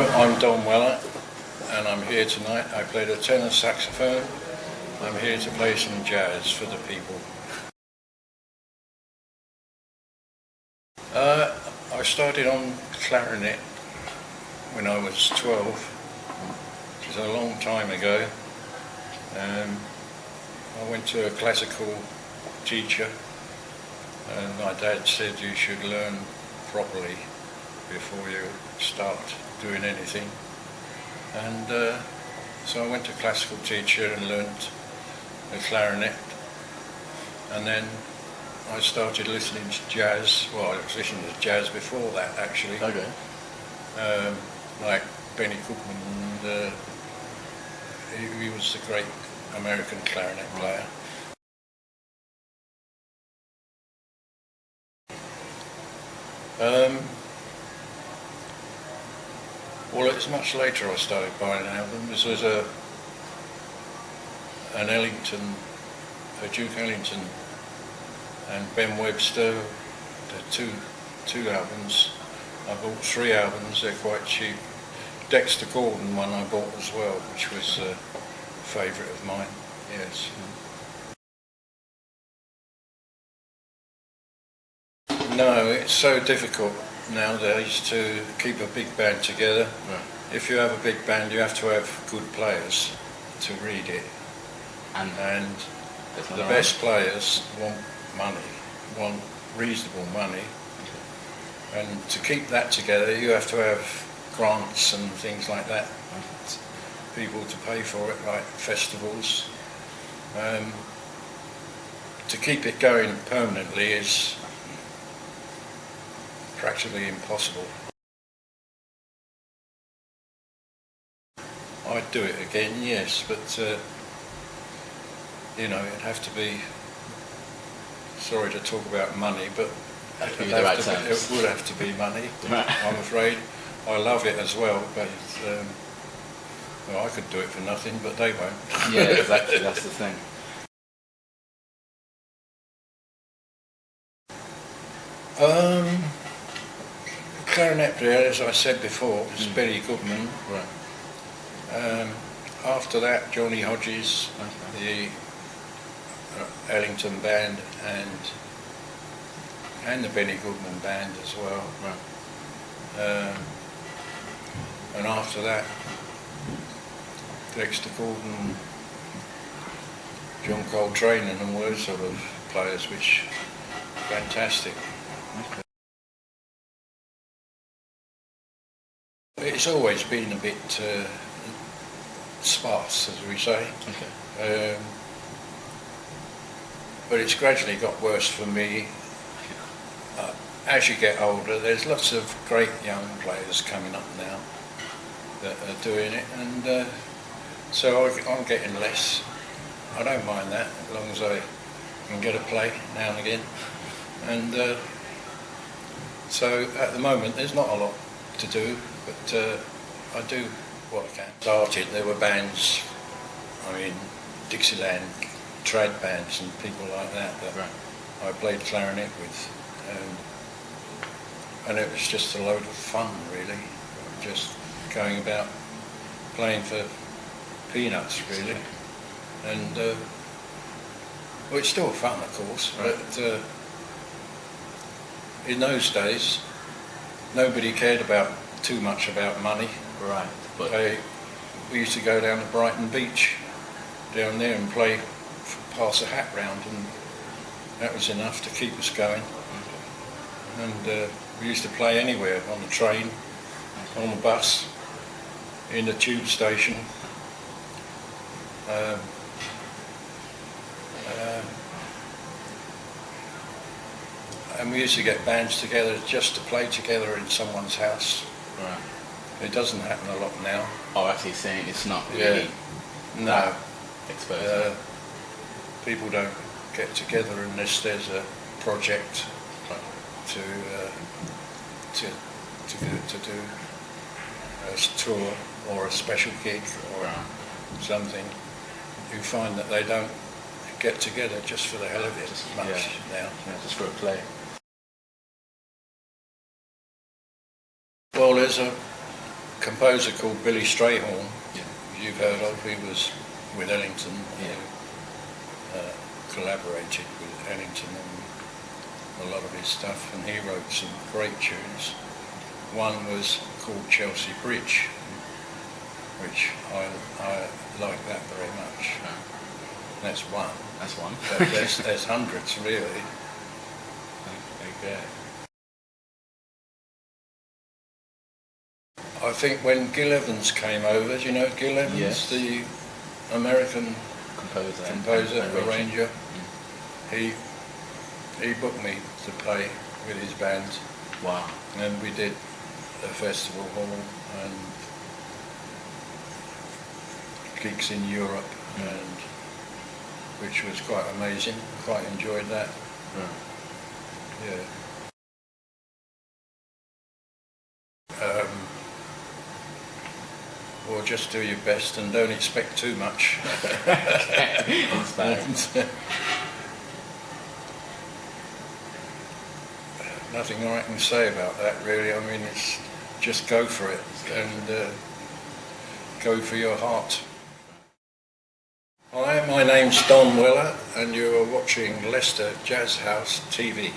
Hello, I'm Don Weller and I'm here tonight. I play the tenor saxophone. I'm here to play some jazz for the people. I started on clarinet when I was 12, which is a long time ago. I went to a classical teacher and my dad said you should learn properly before you start doing anything, and so I went to a classical teacher and learnt the clarinet, and then I started listening to jazz. Well, I was listening to jazz before that actually. Okay. Like Benny Goodman, and he was the great American clarinet player. Well, it's much later I started buying albums. There's a Duke Ellington and Ben Webster, the two albums. I bought 3 albums, they're quite cheap. Dexter Gordon one I bought as well, which was a favourite of mine, yes. No, it's so difficult nowadays to keep a big band together. Right. If you have a big band, you have to have good players to read it. And the best players want money, want reasonable money. Okay. And to keep that together, you have to have grants and things like that. People to pay for it, like festivals. To keep it going permanently is practically impossible. I'd do it again, yes, but you know, it'd have to be, sorry to talk about money, but it would have to be money, I'm afraid. I love it as well, but well, I could do it for nothing, but they won't. Yeah, exactly, that's the thing. Clarinet player, as I said before, was Benny Goodman. Right. After that, Johnny Hodges, the Ellington band, and the Benny Goodman band as well. Right. And after that, Dexter Gordon, John Coltrane, and all those sort of players, which fantastic. Okay. It's always been a bit sparse, as we say. Okay. But it's gradually got worse for me. As you get older, there's lots of great young players coming up now that are doing it, and so I'm getting less. I don't mind that, as long as I can get a play now and again. And so at the moment there's not a lot to do, but I do what I can. Started, there were bands, I mean Dixieland, trad bands and people like that Right. I played clarinet with, and it was just a load of fun really, just going about playing for peanuts really, and well, it's still fun of course, right. But in those days nobody cared too much about money. Right. But We used to go down to Brighton Beach down there and play, pass a hat round, and that was enough to keep us going. Okay. And we used to play anywhere, on the train, on the bus, in the tube station. And we used to get bands together just to play together in someone's house. Right. It doesn't happen a lot now. Oh, actually saying it's not really no. exposed. People don't get together unless there's a project to do a tour or a special gig or something. You find that they don't get together just for the hell of it much now. Yeah, just for a play. Well, there's a composer called Billy Strayhorn, Yeah. you've heard of. He was with Ellington, Yeah. collaborated with Ellington on a lot of his stuff, and he wrote some great tunes. One was called Chelsea Bridge, which I like that very much. That's one. That's one. But there's hundreds, really. Okay. I think when Gil Evans came over, do you know Gil Evans, Yes. the American Composer, arranger? He booked me to play with his band, Wow. and we did a festival hall and gigs in Europe, and which was quite amazing. Quite enjoyed that. Yeah. Well, just do your best and don't expect too much. Nothing I can say about that, really. I mean, it's just go for it and go for your heart. Hi, my name's Don Weller, and you are watching Leicester Jazz House TV.